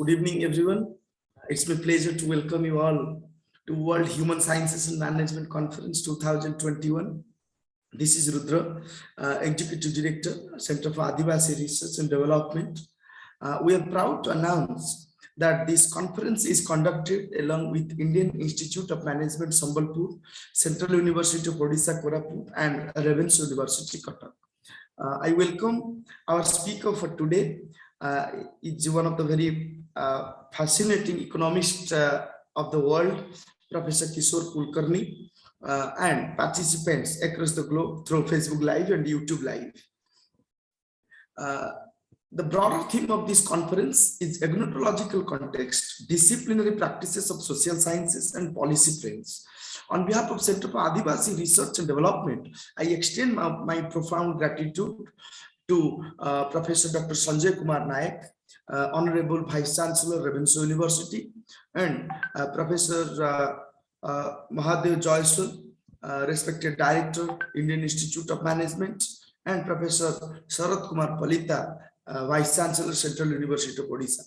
Good evening, everyone. It's my pleasure to welcome you all to World Human Sciences and Management Conference 2021. This is Rudra, Executive Director, Center for Adivasi Research and Development. We are proud to announce that this conference is conducted along with Indian Institute of Management, Sambalpur, Central University of Odisha, Koraput, and Ravenshaw University, Cuttack. I welcome our speaker for today. It's one of the very fascinating economists of the world, Professor Kishore Kulkarni, and participants across the globe through Facebook Live and YouTube Live. The broader theme of this conference is agnotological context, disciplinary practices of social sciences and policy trends. On behalf of Center for Adivasi Research and Development, I extend my profound gratitude to Professor Dr. Sanjay Kumar Nayak, Honorable Vice Chancellor, Ravenshaw University, and Professor Mahadev Joyswal, respected Director, Indian Institute of Management, and Professor Sarath Kumar Palita, Vice Chancellor, Central University of Odisha.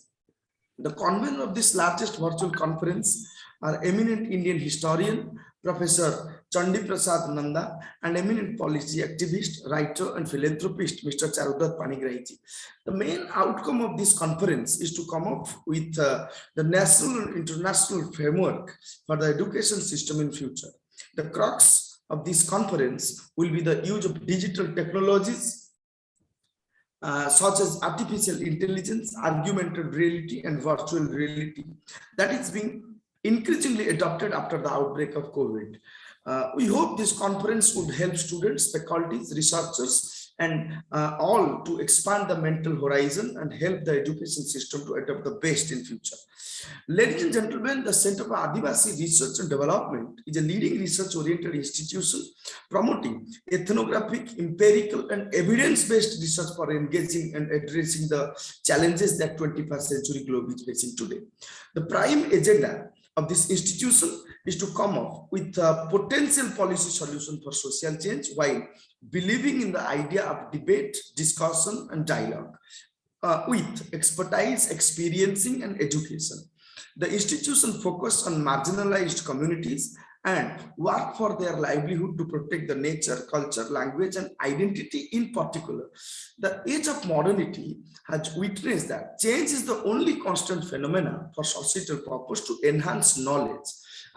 The convener of this largest virtual conference are eminent Indian historian, Professor Chandi Prasad Nanda, and eminent policy activist, writer, and philanthropist, Mr. Charudat Panigrahi. The main outcome of this conference is to come up with the national and international framework for the education system in future. The crux of this conference will be the use of digital technologies such as artificial intelligence, augmented reality, and virtual reality that is being increasingly adopted after the outbreak of COVID. We hope this conference would help students, faculties, researchers, and all to expand the mental horizon and help the education system to adopt the best in future. Ladies and gentlemen, the Center for Adivasi Research and Development is a leading research-oriented institution promoting ethnographic, empirical, and evidence-based research for engaging and addressing the challenges that 21st century globe is facing today. The prime agenda of this institution is to come up with a potential policy solution for social change while believing in the idea of debate, discussion, and dialogue with expertise, experiencing, and education. The institution focuses on marginalized communities and work for their livelihood to protect the nature, culture, language, and identity in particular. The age of modernity has witnessed that change is the only constant phenomenon for societal purpose to enhance knowledge.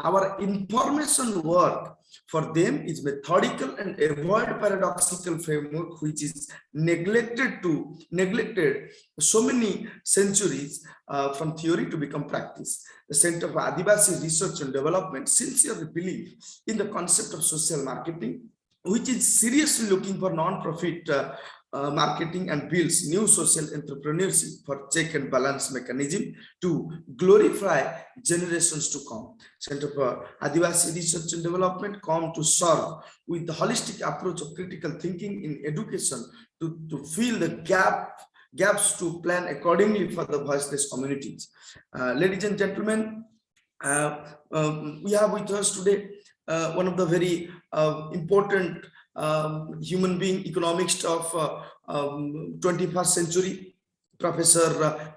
Our information work for them is methodical and avoid paradoxical framework which is neglected so many centuries from theory to become practice. The Center for Adivasi Research and Development sincerely believes in the concept of social marketing, which is seriously looking for non-profit marketing and builds new social entrepreneurship for check and balance mechanism to glorify generations to come. Center for Adivasi Research and Development come to serve with the holistic approach of critical thinking in education to fill the gaps to plan accordingly for the voiceless communities. Ladies and gentlemen, we have with us today one of the very important human being economist of 21st century, Professor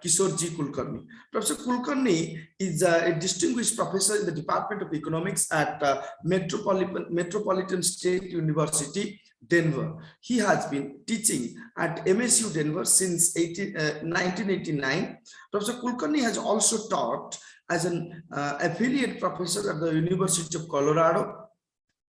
Kishore G. Kulkarni. Professor Kulkarni is a distinguished professor in the Department of Economics at Metropolitan State University, Denver. He has been teaching at MSU Denver since 1989. Professor Kulkarni has also taught as an affiliate professor at the University of Colorado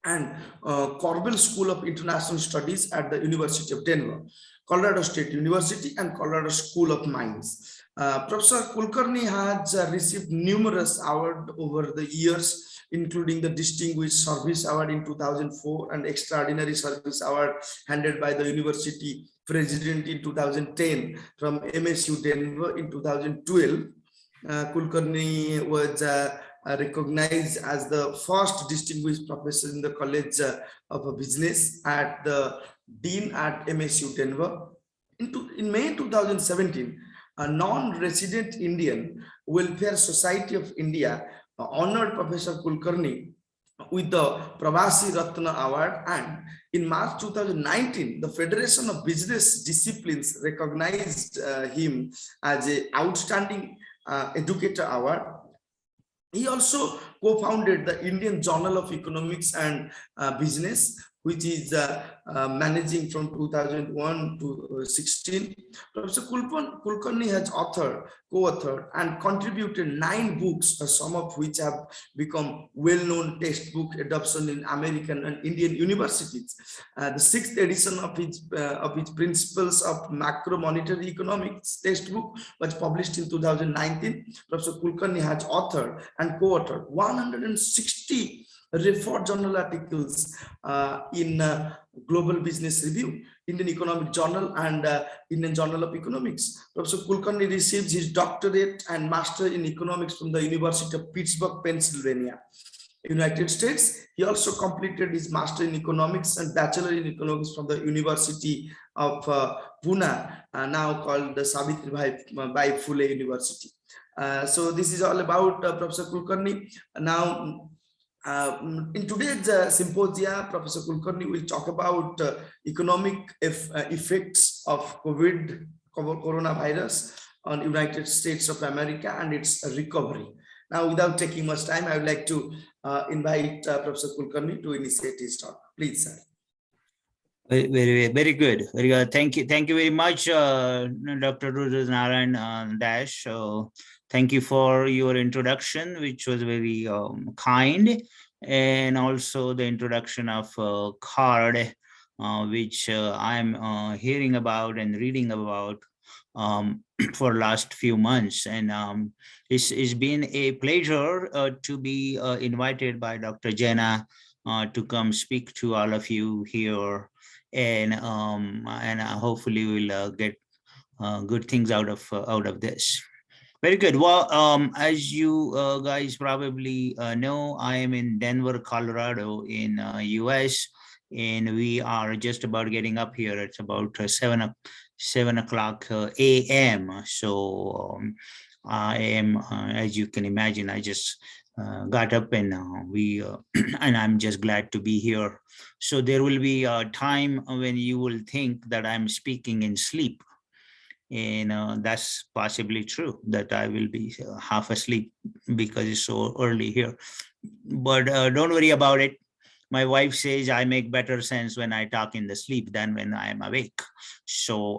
and Corbell School of International Studies at the University of Denver, Colorado State University, and Colorado School of Mines. Professor Kulkarni has received numerous awards over the years, including the Distinguished Service Award in 2004 and Extraordinary Service Award handed by the University President in 2010 from MSU Denver in 2012. Kulkarni was recognized as the first distinguished professor in the College of Business at the Dean at MSU Denver. In May 2017, a non-resident Indian Welfare Society of India honored Professor Kulkarni with the Pravasi Ratna Award, and in March 2019, the Federation of Business Disciplines recognized him as an outstanding Educator Award. He also co-founded the Indian Journal of Economics and Business, which is managing from 2001 to 16. Professor Kulkarni has authored, co-authored, and contributed 9 books, some of which have become well-known textbook adoption in American and Indian universities. The 6th edition of his Principles of Macro Monetary Economics textbook was published in 2019. Professor Kulkarni has authored and co-authored 160 referred journal articles in Global Business Review, Indian Economic Journal, and Indian Journal of Economics. Professor Kulkarni received his doctorate and master in economics from the University of Pittsburgh, Pennsylvania, United States. He also completed his master in economics and bachelor in economics from the University of Pune, now called the Savitribai Phule University. So this is all about Professor Kulkarni. Now, in today's symposia, Professor Kulkarni will talk about economic effects of coronavirus on United States of America and its recovery. Now, without taking much time, I would like to invite Professor Kulkarni to initiate his talk. Please, sir. Very good. Very good. Thank you very much, Dr. Narayan Dash. Thank you for your introduction, which was very kind, and also the introduction of card, which I'm hearing about and reading about for last few months. And it's been a pleasure to be invited by Dr. Jena to come speak to all of you here, and hopefully we'll get good things out of this. Very good. Well, as you guys probably know, I am in Denver, Colorado in US, and we are just about getting up here. It's about 7 o'clock a.m. So I am, as you can imagine, I just got up, and and I'm just glad to be here. So there will be a time when you will think that I'm speaking in sleep. And that's possibly true, that I will be half asleep because it's so early here. But don't worry about it. My wife says I make better sense when I talk in the sleep than when I am awake. So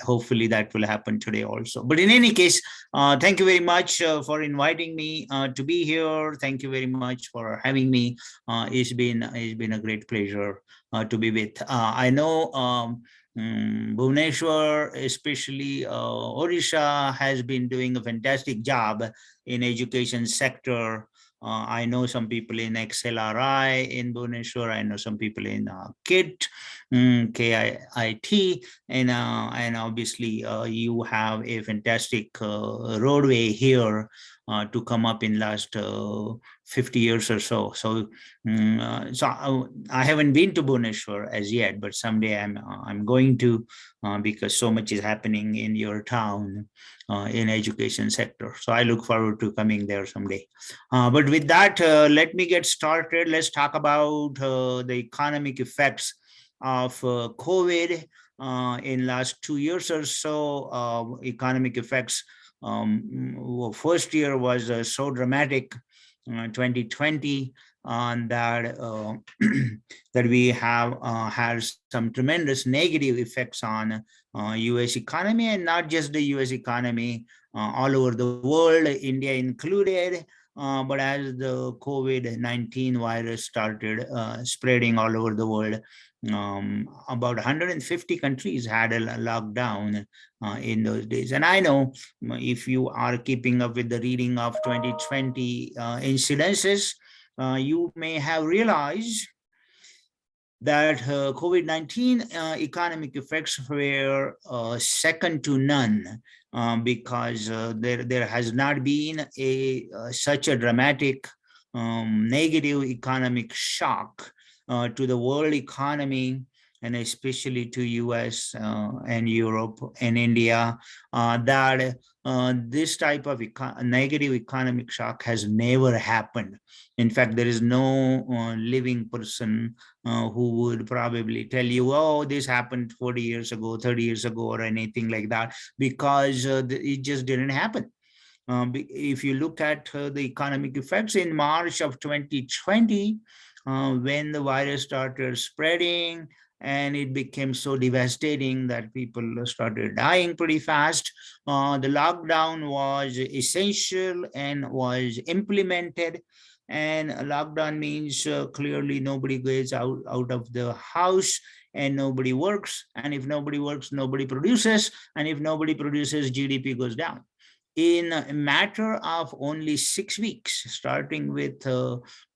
hopefully that will happen today also. But in any case, thank you very much for inviting me to be here. Thank you very much for having me. It's been a great pleasure to be with. I know Bhubaneswar, especially Odisha, has been doing a fantastic job in education sector. I know some people in XLRI in Bhubaneswar. I know some people in KIT, KIT, and obviously you have a fantastic roadway here to come up in last 50 years or so. So I haven't been to Bhubaneswar as yet, but someday I'm going to, because so much is happening in your town in education sector. So I look forward to coming there someday. But with that, let me get started. Let's talk about the economic effects of COVID in last 2 years or so. Economic effects. First year was so dramatic, 2020, that that we have had some tremendous negative effects on U.S. economy, and not just the U.S. economy, all over the world, India included. But as the COVID-19 virus started spreading all over the world, about 150 countries had a lockdown in those days. And I know if you are keeping up with the reading of 2020 incidences, you may have realized that COVID-19 economic effects were second to none, because there has not been such a dramatic negative economic shock to the world economy and especially to US and Europe and India, that this type of negative economic shock has never happened. In fact, there is no living person who would probably tell you, oh, this happened 40 years ago, 30 years ago, or anything like that, because it just didn't happen. If you look at the economic effects in March of 2020, when the virus started spreading and it became so devastating that people started dying pretty fast, the lockdown was essential and was implemented. And a lockdown means clearly nobody goes out of the house and nobody works. And if nobody works, nobody produces. And if nobody produces, GDP goes down. In a matter of only 6 weeks, starting with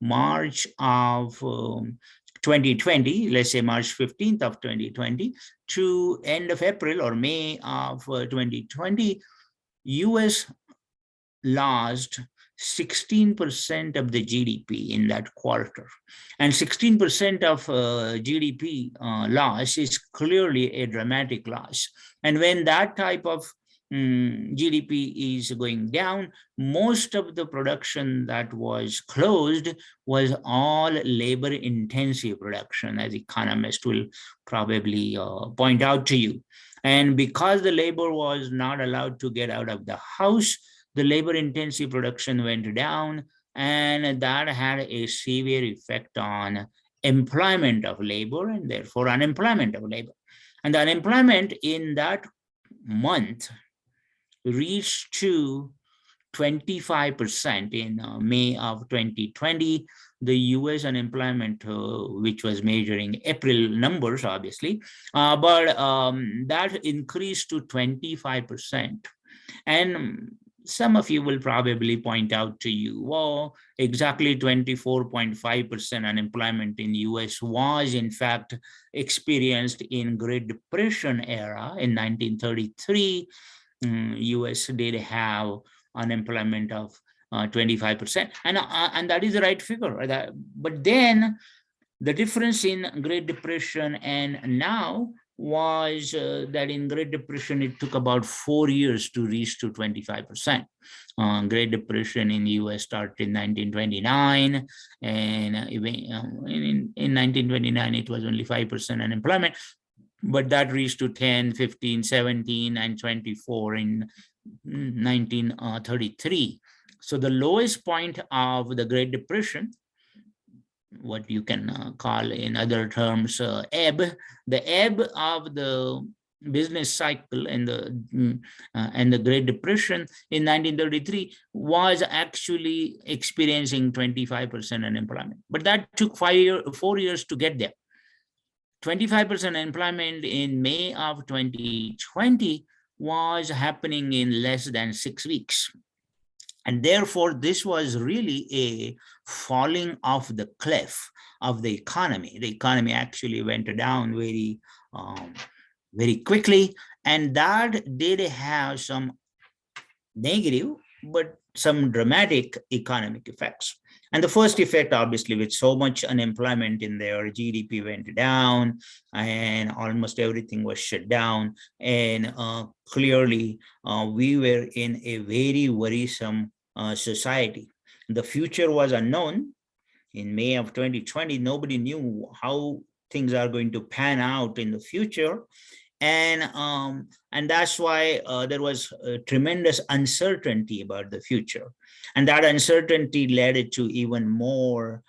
March of 2020, let's say March 15th of 2020 to end of April or May of 2020, US lost 16% of the GDP in that quarter. And 16% of GDP loss is clearly a dramatic loss. And when that type of GDP is going down, most of the production that was closed was all labor intensive production, as economists will probably point out to you. And because the labor was not allowed to get out of the house, the labor intensive production went down, and that had a severe effect on employment of labor and therefore unemployment of labor. And the unemployment in that month reached to 25% in May of 2020. The US unemployment, which was measuring April numbers, obviously, but that increased to 25%. And some of you will probably point out to you, well, exactly 24.5% unemployment in US was in fact experienced in Great Depression era in 1933. US did have unemployment of 25%, and that is the right figure. But then the difference in Great Depression and now was that in Great Depression, it took about 4 years to reach to 25%. Great Depression in the US started in 1929, and in 1929, it was only 5% unemployment. But that reached to 10, 15, 17, and 24 in 1933. So the lowest point of the Great Depression, what you can call in other terms ebb, the ebb of the business cycle and the Great Depression in 1933 was actually experiencing 25% unemployment. But that took 4 years to get there. 25% unemployment in May of 2020 was happening in less than 6 weeks. And therefore, this was really a falling off the cliff of the economy. The economy actually went down very, very quickly. And that did have some negative, but some dramatic economic effects. And the first effect, obviously, with so much unemployment in there, GDP went down and almost everything was shut down. And clearly, we were in a very worrisome society. The future was unknown. In May of 2020, nobody knew how things are going to pan out in the future. And that's why there was tremendous uncertainty about the future. And that uncertainty led to even more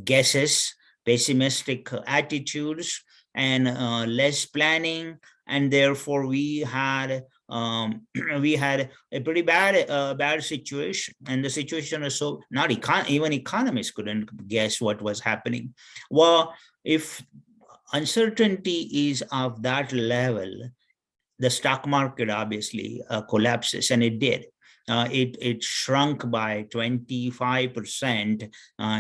guesses, pessimistic attitudes, and less planning. And therefore, we had a pretty bad situation. And the situation was so not even economists couldn't guess what was happening. Well, if uncertainty is of that level, the stock market obviously collapses, and it did. It shrunk by 25%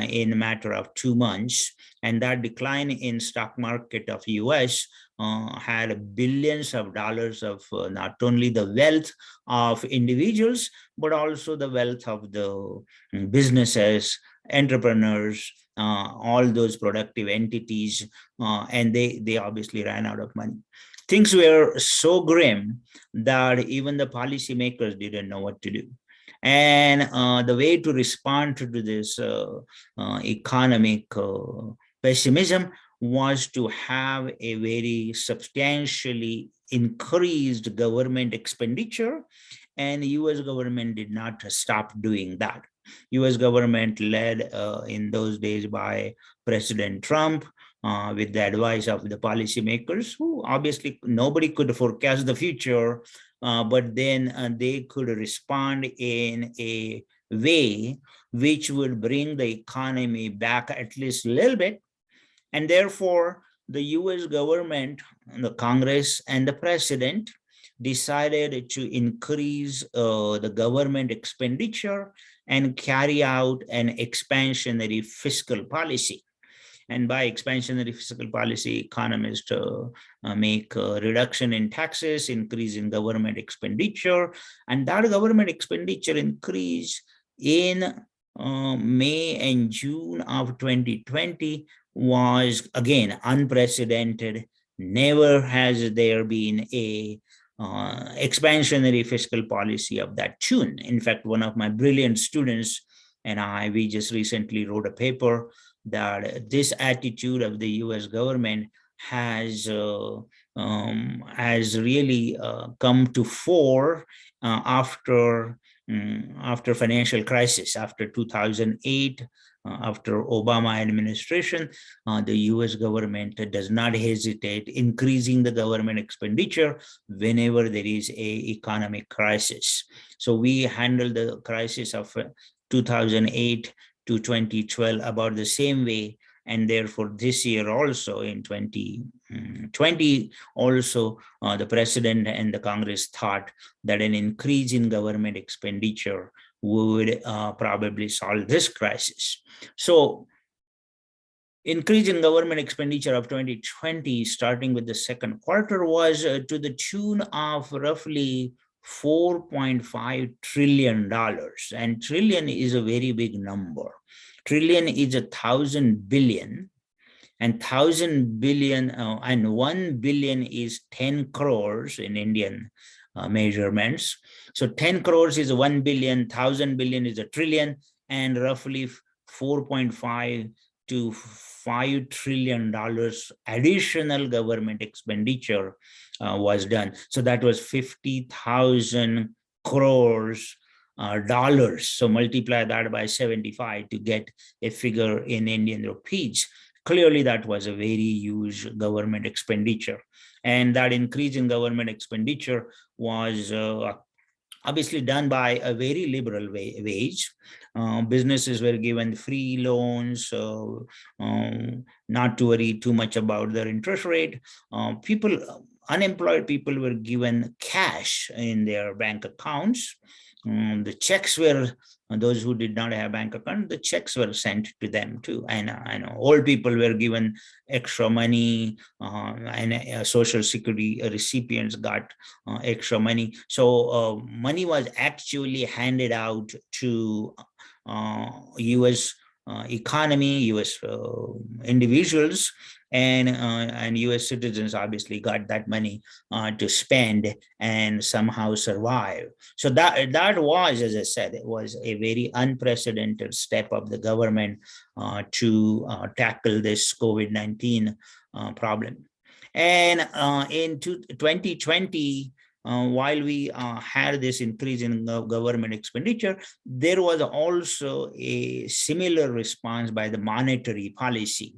in a matter of 2 months, and that decline in stock market of US had billions of dollars of not only the wealth of individuals, but also the wealth of the businesses entrepreneurs, all those productive entities, and they obviously ran out of money. Things were so grim that even the policymakers didn't know what to do. And the way to respond to this economic pessimism was to have a very substantially increased government expenditure, and the US government did not stop doing that. US government led in those days by President Trump, with the advice of the policymakers, who obviously nobody could forecast the future, but then they could respond in a way which would bring the economy back at least a little bit. And therefore, the US government, the Congress, and the president decided to increase the government expenditure and carry out an expansionary fiscal policy. And by expansionary fiscal policy, economists make a reduction in taxes, increase in government expenditure, and that government expenditure increase in May and June of 2020 was again unprecedented. Never has there been a expansionary fiscal policy of that tune. In fact, one of my brilliant students and we just recently wrote a paper that this attitude of the US government has really come to fore after financial crisis, after 2008, after Obama administration. The US government does not hesitate increasing the government expenditure whenever there is a economic crisis. So we handled the crisis of 2008 to 2012 about the same way. And therefore, this year also in 2020, also the president and the Congress thought that an increase in government expenditure would probably solve this crisis. So increase in government expenditure of 2020, starting with the second quarter, was to the tune of roughly $4.5 trillion. And trillion is a very big number. Trillion is 1,000 billion, and 1,000 billion and 1 billion is 10 crores in Indian measurements. So 10 crores is 1 billion, 1,000 billion is a trillion, and roughly 4.5 to $5 trillion additional government expenditure was done. So that was 50,000 crores dollars. So multiply that by 75 to get a figure in Indian rupees. Clearly, that was a very huge government expenditure. And that increase in government expenditure was obviously done by a very liberal wage. Businesses were given free loans, not to worry too much about their interest rate. Unemployed people were given cash in their bank accounts. The checks were, those who did not have bank account, the checks were sent to them too. And I know old people were given extra money, and social security recipients got extra money. So money was actually handed out to US economy, US individuals, and US citizens obviously got that money to spend and somehow survive. So that was, as I said, it was a very unprecedented step of the government to tackle this COVID-19 problem. And in 2020, while we had this increase in government expenditure, there was also a similar response by the monetary policy.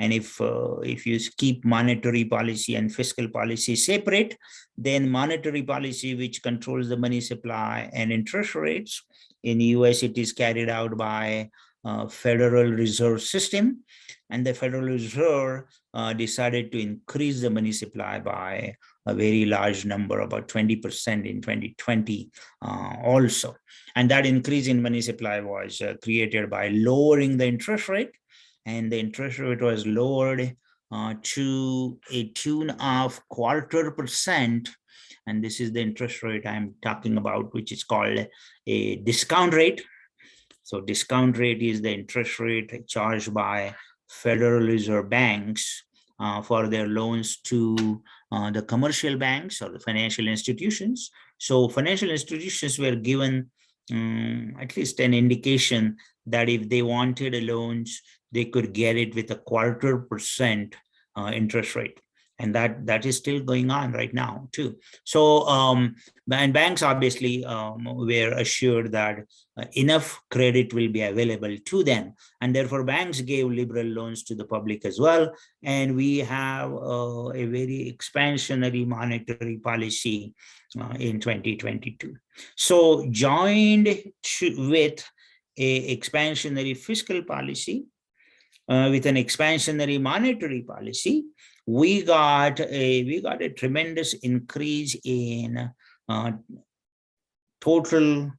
And if you keep monetary policy and fiscal policy separate, then monetary policy, which controls the money supply and interest rates, in the US, it is carried out by Federal Reserve System. And the Federal Reserve decided to increase the money supply by a very large number, about 20% in 2020 also. And that increase in money supply was created by lowering the interest rate. And the interest rate was lowered to a tune of 0.25%. And this is the interest rate I'm talking about, which is called a discount rate. So discount rate is the interest rate charged by Federal Reserve banks for their loans to the commercial banks or the financial institutions. So financial institutions were given at least an indication that if they wanted a loans, they could get it with a 0.25% interest rate. And that is still going on right now too. So and banks obviously were assured that enough credit will be available to them, and therefore banks gave liberal loans to the public as well. And we have a very expansionary monetary policy in 2022. So joined with a expansionary fiscal policy, with an expansionary monetary policy, we got a tremendous increase in total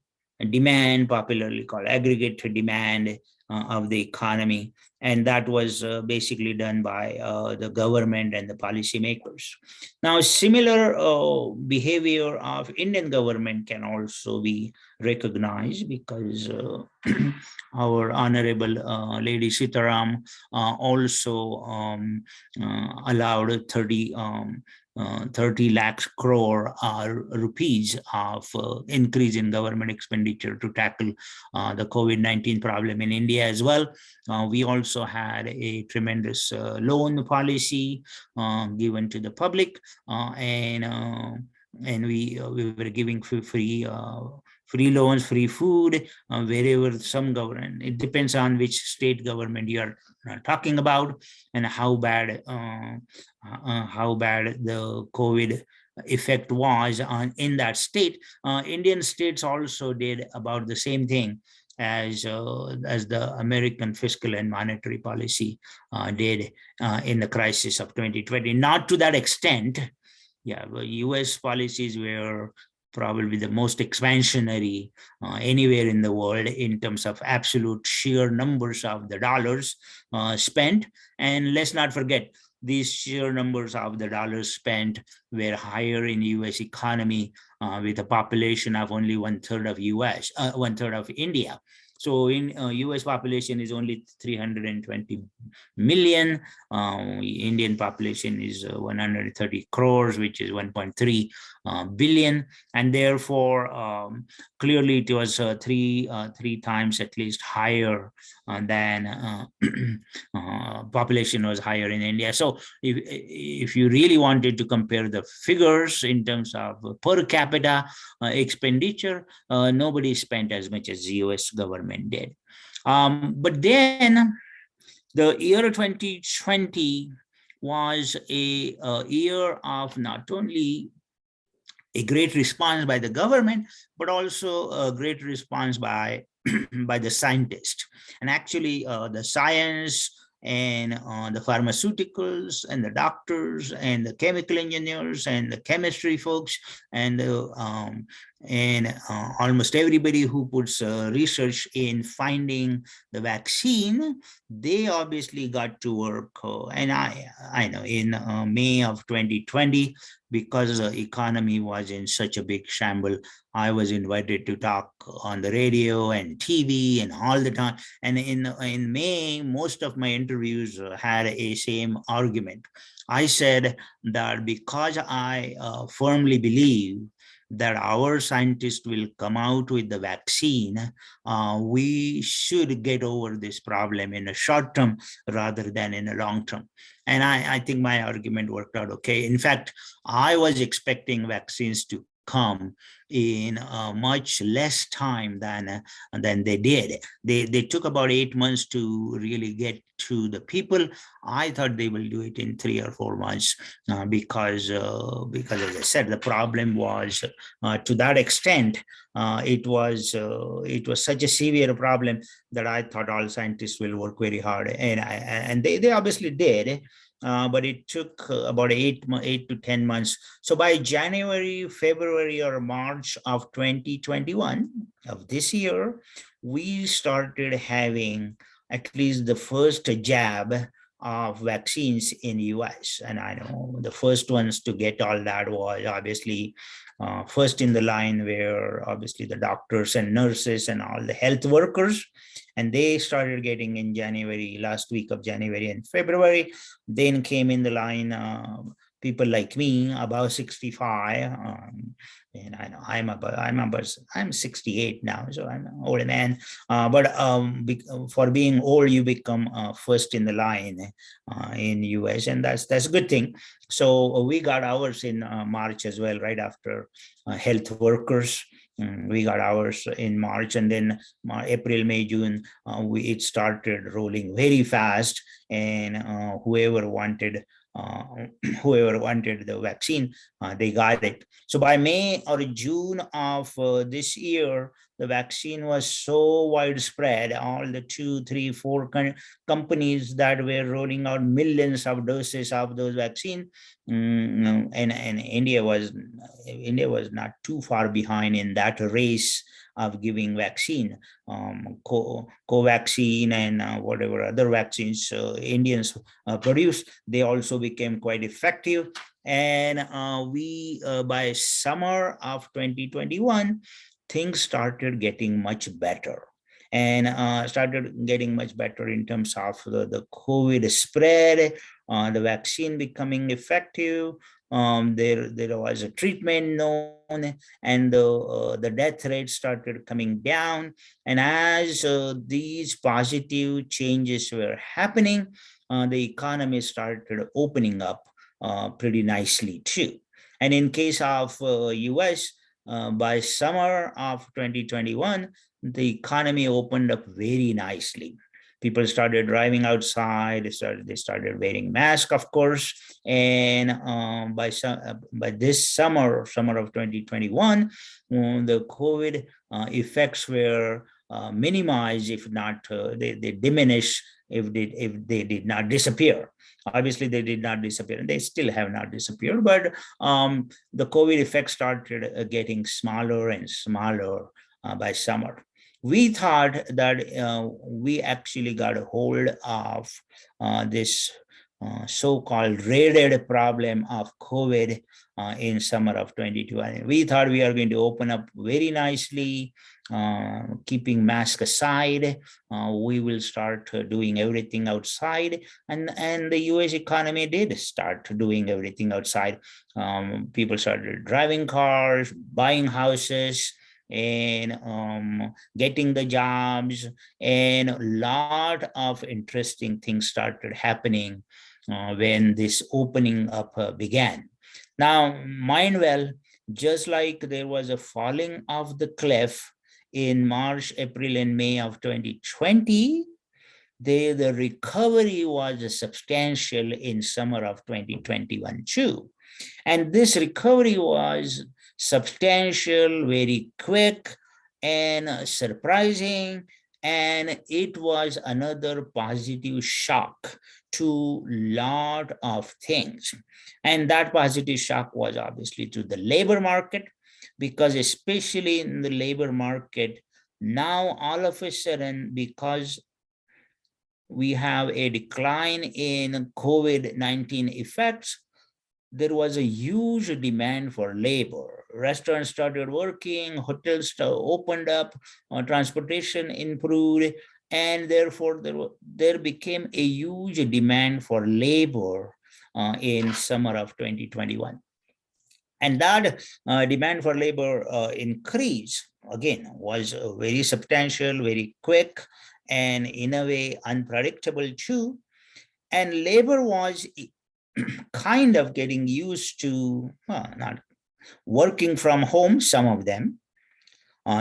demand, popularly called aggregate demand of the economy. And that was basically done by the government and the policymakers. Now, similar behavior of Indian government can also be recognized, because our Honorable Lady Sitaram also allowed 30 lakh crore rupees of increase in government expenditure to tackle the COVID-19 problem in India as well. We also had a tremendous loan policy given to the public, and we were giving free loans, free food, wherever some government. It depends on which state government you are talking about, and how bad the COVID effect was in that state. Indian states also did about the same thing as the American fiscal and monetary policy did in the crisis of 2020. Not to that extent. Yeah, US policies were probably the most expansionary anywhere in the world in terms of absolute sheer numbers of the dollars spent. And let's not forget, these sheer numbers of the dollars spent were higher in US economy with a population of only 1/3 of one-third of India. So in US population is only 320 million. Indian population is 130 crores, which is 1.3 billion. And therefore, clearly it was three times at least higher than population was higher in India. So if you really wanted to compare the figures in terms of per capita expenditure, nobody spent as much as the US government did. But then the year 2020 was a year of not only a great response by the government, but also a great response by the scientists. And actually the science and the pharmaceuticals and the doctors and the chemical engineers and the chemistry folks and almost everybody who puts research in finding the vaccine, they obviously got to work. And I know in May of 2020, because the economy was in such a big shamble, I was invited to talk on the radio and TV and all the time. And in May, most of my interviews had a same argument. I said that because I firmly believe that our scientists will come out with the vaccine, we should get over this problem in a short term rather than in a long term. And I think my argument worked out okay. In fact, I was expecting vaccines to come in much less time than they did. They took about 8 months to really get to the people. I thought they will do it in 3 or 4 months because as I said, the problem was to that extent. It was such a severe problem that I thought all scientists will work very hard, and they obviously did. But it took about 8 to 10 months. So by January, February, or March of 2021 of this year, we started having at least the first jab of vaccines in US. And I know the first ones to get all that was obviously first in the line were obviously the doctors and nurses and all the health workers. And they started getting in January, last week of January and February. Then came in the line people like me, about 65. And I know I'm 68 now, so I'm an old man. But for being old, you become first in the line in US, and that's a good thing. So we got ours in March as well, right after health workers. We got ours in March, and then April, May, June, it started rolling very fast, and whoever wanted the vaccine, they got it. So by May or June of this year, the vaccine was so widespread. All the 2, 3, 4 companies that were rolling out millions of doses of those vaccine, and India was not too far behind in that race of giving vaccine. Covaxin and whatever other vaccines Indians produced, they also became quite effective. And we by summer of 2021, things started getting much better, and started getting much better in terms of the COVID spread, the vaccine becoming effective. There was a treatment known, and the death rate started coming down. And as these positive changes were happening, the economy started opening up pretty nicely too. And in case of US, by summer of 2021, the economy opened up very nicely. People started driving outside. They started wearing masks, of course. And by this summer of 2021, the COVID effects were minimized, if not they diminished, if they did not disappear. Obviously, they did not disappear, and they still have not disappeared. But the COVID effects started getting smaller and smaller by summer. We thought that we actually got a hold of this so-called dreaded problem of COVID in summer of 2020. We thought we are going to open up very nicely, keeping mask aside. We will start doing everything outside, and the US economy did start doing everything outside. People started driving cars, buying houses, and getting the jobs, and a lot of interesting things started happening when this opening up began. Now, mind well, just like there was a falling of the cliff in March, April, and May of 2020, the recovery was substantial in summer of 2021 too. And this recovery was substantial, very quick, and surprising. And it was another positive shock to a lot of things. And that positive shock was obviously to the labor market, because especially in the labor market, now all of a sudden, because we have a decline in COVID-19 effects, there was a huge demand for labor. Restaurants started working, hotels opened up, transportation improved, and therefore there became a huge demand for labor in summer of 2021. And that demand for labor increase, again, was very substantial, very quick, and in a way unpredictable too. And labor was kind of getting used to, well, not working from home, some of them,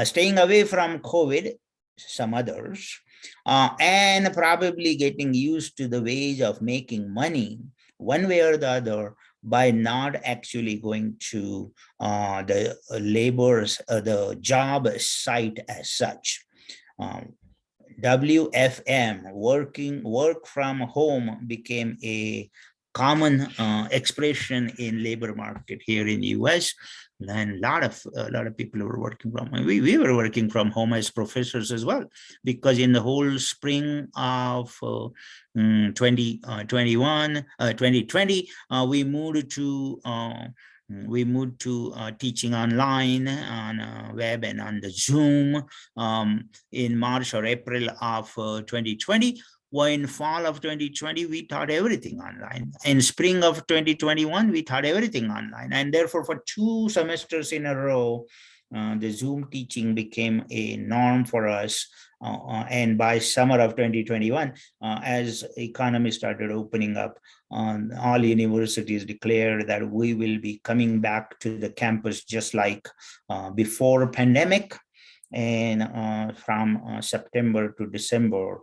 staying away from COVID, some others, and probably getting used to the ways of making money one way or the other by not actually going to the labor's, the job site as such. WFM, work from home, became a common expression in labor market here in the US. and a lot of people were working from home. We were working from home as professors as well, because in the whole spring of 2020, we moved to teaching online on web and on the Zoom in March or April of 2020. Well, in fall of 2020, we taught everything online. In spring of 2021, we taught everything online. And therefore, for 2 semesters in a row, the Zoom teaching became a norm for us. And by summer of 2021, as economy started opening up, all universities declared that we will be coming back to the campus just like before pandemic. And from September to December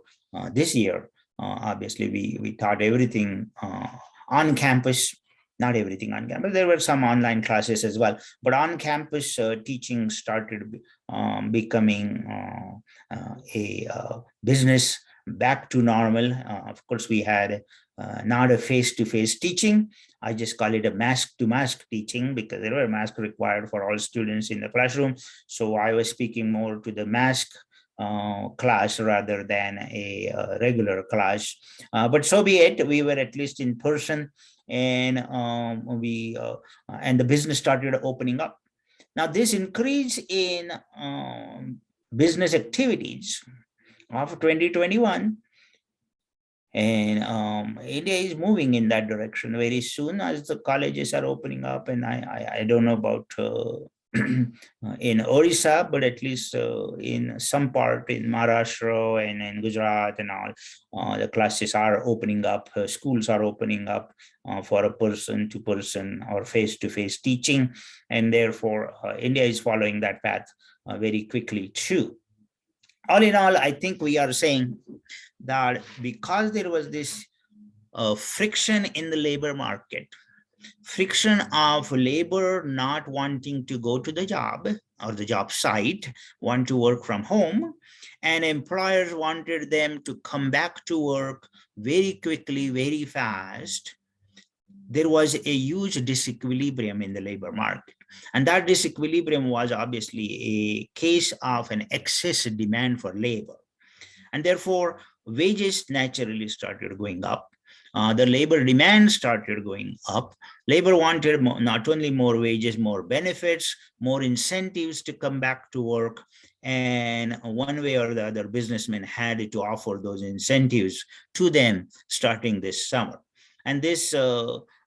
this year, obviously we taught everything on campus. Not everything on campus. There were some online classes as well, but on campus teaching started becoming a business back to normal. Of course, we had not a face-to-face teaching. I just call it a mask-to-mask teaching because there were masks required for all students in the classroom. So I was speaking more to the mask class rather than a regular class. But so be it. We were at least in person, and and the business started opening up. Now, this increase in business activities of 2021, and India is moving in that direction very soon as the colleges are opening up. And I don't know about in Orissa, but at least in some part in Maharashtra and in Gujarat and all, the classes are opening up, schools are opening up for a person-to-person or face-to-face teaching. And therefore, India is following that path very quickly too. All in all, I think we are saying that because there was this friction in the labor market, friction of labor not wanting to go to the job or the job site, want to work from home, and employers wanted them to come back to work very quickly, very fast, there was a huge disequilibrium in the labor market. And that disequilibrium was obviously a case of an excess demand for labor. And therefore, wages naturally started going up. The labor demand started going up. Labor wanted not only more wages, more benefits, more incentives to come back to work. And one way or the other, businessmen had to offer those incentives to them starting this summer. And this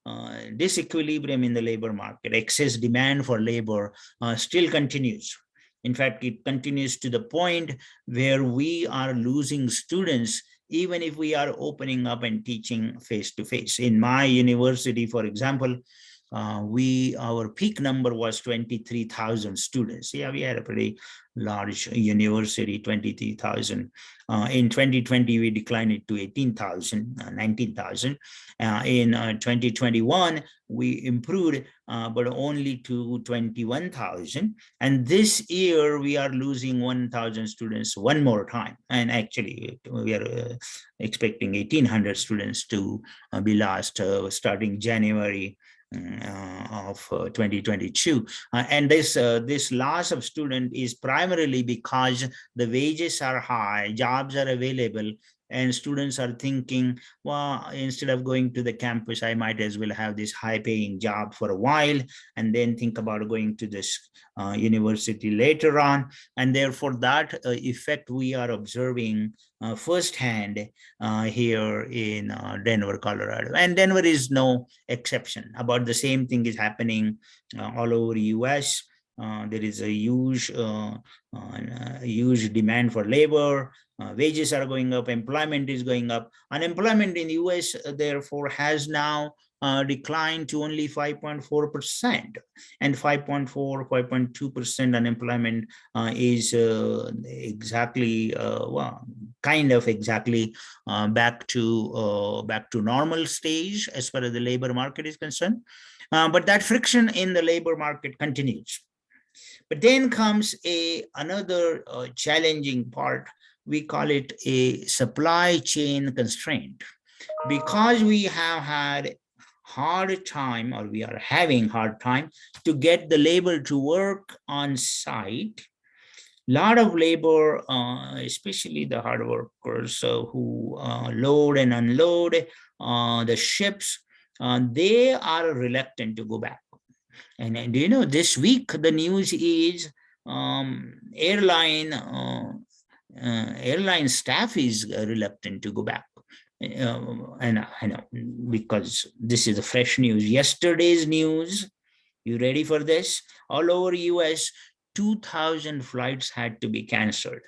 disequilibrium in the labor market, excess demand for labor, still continues. In fact, it continues to the point where we are losing students even if we are opening up and teaching face-to-face. In my university, for example, our peak number was 23,000 students. Yeah, we had a pretty large university, 23,000. In 2020, we declined it to 18,000, 19,000. In 2021, we improved, but only to 21,000. And this year, we are losing 1,000 students one more time. And actually, we are expecting 1,800 students to be lost starting January of 2022. And this loss of student is primarily because the wages are high, jobs are available, and students are thinking, well, instead of going to the campus, I might as well have this high-paying job for a while and then think about going to this university later on. And therefore, that effect we are observing firsthand here in Denver, Colorado. And Denver is no exception. About the same thing is happening all over the US. There is a huge demand for labor. Wages are going up, employment is going up. Unemployment in the US, therefore, has now declined to only 5.4%, and 5.2% unemployment is exactly, kind of exactly back to normal stage as far as the labor market is concerned. But that friction in the labor market continues. But then comes another challenging part. We call it a supply chain constraint. Because we have had hard time, or we are having hard time to get the labor to work on site. A lot of labor, especially the hard workers who load and unload the ships, they are reluctant to go back. And do you know, this week the news is airline staff is reluctant to go back. And I know, because this is the fresh news. Yesterday's news, you ready for this? All over US, 2,000 flights had to be canceled.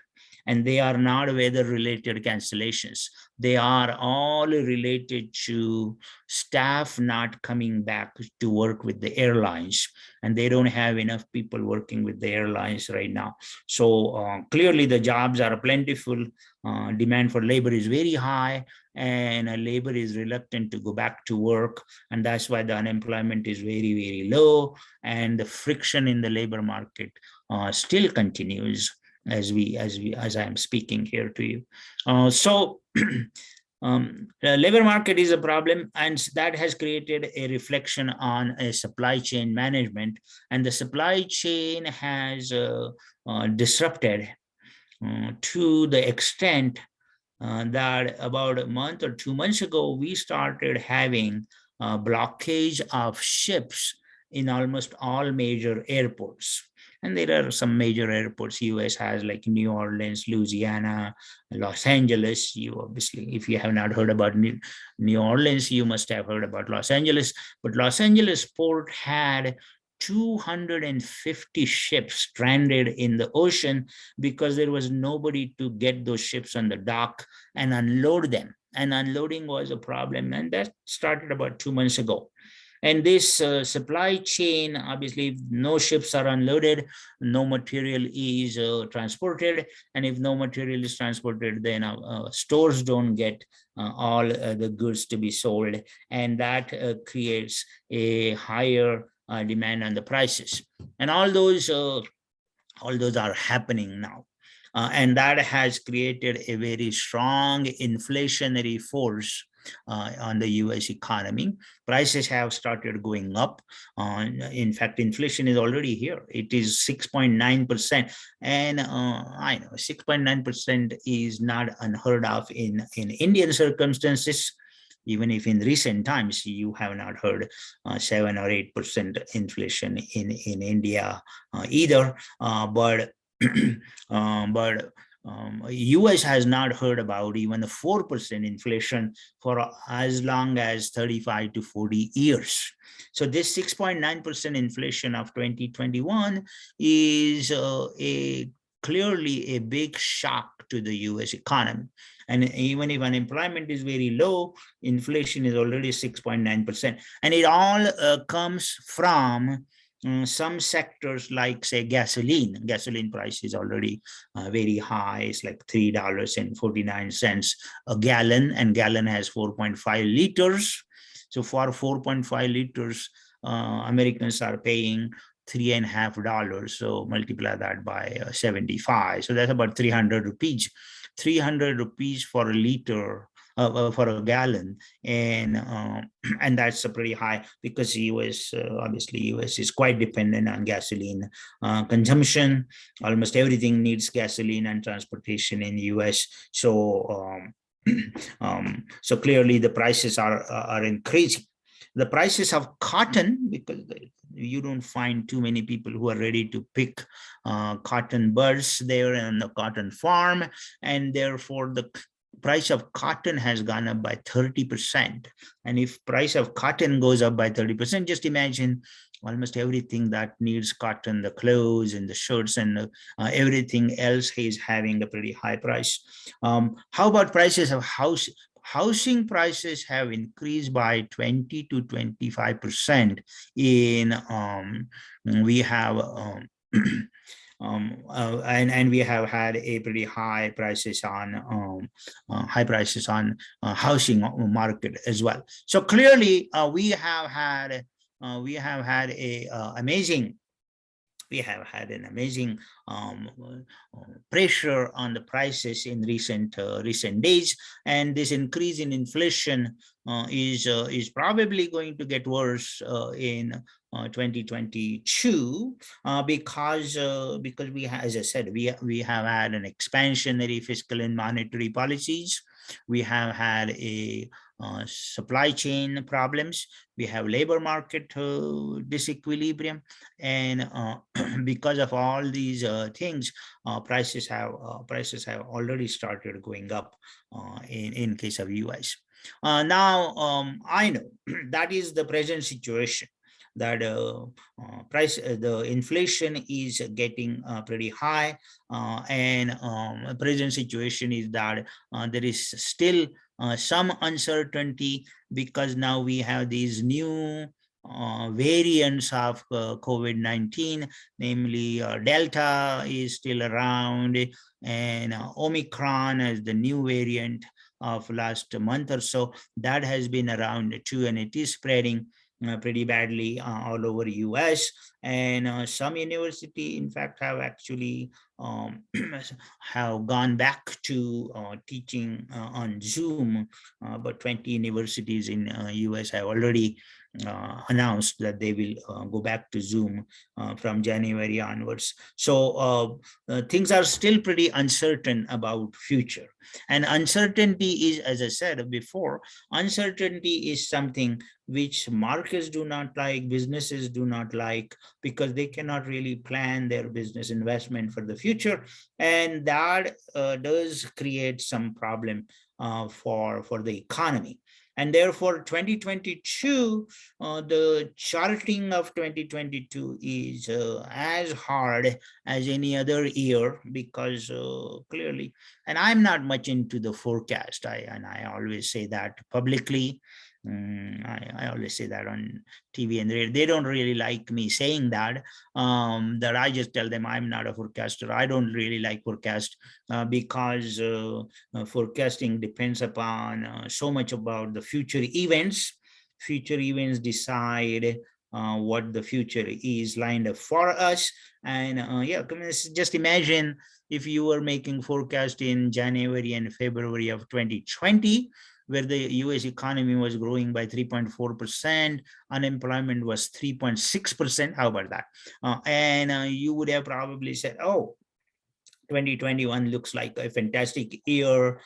And they are not weather-related cancellations. They are all related to staff not coming back to work with the airlines. And they don't have enough people working with the airlines right now. So clearly the jobs are plentiful. Demand for labor is very high, and labor is reluctant to go back to work. And that's why the unemployment is very, very low. And the friction in the labor market still continues as I am speaking here to you. The labor market is a problem, and that has created a reflection on a supply chain management. And the supply chain has disrupted to the extent that about a month or 2 months ago, we started having blockage of ships in almost all major airports. And there are some major airports US has, like New Orleans, Louisiana, Los Angeles. You obviously, if you have not heard about New Orleans, you must have heard about Los Angeles. But Los Angeles port had 250 ships stranded in the ocean because there was nobody to get those ships on the dock and unload them. And unloading was a problem. And that started about 2 months ago. And this supply chain, obviously, if no ships are unloaded, no material is transported. And if no material is transported, then stores don't get all the goods to be sold. And that creates a higher demand on the prices. And all those are happening now. And that has created a very strong inflationary force on the US economy. Prices have started going up. In fact, inflation is already here. It is 6.9%. And I know 6.9% is not unheard of in Indian circumstances. Even if in recent times you have not heard 7 or 8% inflation in India either, but US has not heard about even a 4% inflation for as long as 35 to 40 years. So this 6.9% inflation of 2021 is clearly a big shock to the US economy. And even if unemployment is very low, inflation is already 6.9%. And it all comes from some sectors like, say, gasoline. Gasoline price is already very high. It's like $3.49 a gallon, and gallon has 4.5 liters. So for 4.5 liters, Americans are paying $3.50. So multiply that by 75. So that's about 300 rupees. 300 rupees for a liter, for a gallon, and that's a pretty high, because US, obviously US is quite dependent on gasoline consumption. Almost everything needs gasoline and transportation in US. So so clearly the prices are increasing. The prices of cotton, because you don't find too many people who are ready to pick cotton buds there on the cotton farm, and therefore the price of cotton has gone up by 30%. And if price of cotton goes up by 30%, just imagine almost everything that needs cotton, the clothes and the shirts and everything else is having a pretty high price. How about prices of housing prices have increased by 20 to 25% in we have and we have had a pretty high prices on housing market as well. So clearly we have had a amazing we have had an amazing pressure on the prices in recent days, and this increase in inflation is probably going to get worse in 2022 because we as I said, we have had an expansionary fiscal and monetary policies. We have had a supply chain problems. We have labor market disequilibrium, and because of all these things, prices have already started going up in case of US. Now, I know that is the present situation, that the inflation is getting pretty high, and present situation is that there is still some uncertainty, because now we have these new variants of COVID-19, namely Delta is still around, and Omicron as the new variant of last month or so, that has been around too, and it is spreading pretty badly all over US. And some university, in fact, have actually have gone back to teaching on Zoom, but 20 universities in US have already announced that they will go back to Zoom from January onwards. So things are still pretty uncertain about future. And uncertainty is, as I said before, uncertainty is something which markets do not like, businesses do not like, because they cannot really plan their business investment for the future. And that does create some problem for the economy. And therefore, 2022, the charting of 2022 is as hard as any other year, because clearly, and I'm not much into the forecast, I always say that publicly. I always say that on TV, and they don't really like me saying that. That I just tell them I'm not a forecaster. I don't really like forecast because forecasting depends upon so much about the future events. Future events decide what the future is lined up for us. And yeah, just imagine if you were making forecast in January and February of 2020, where the US economy was growing by 3.4%, unemployment was 3.6%. How about that? And you would have probably said, oh, 2021 looks like a fantastic year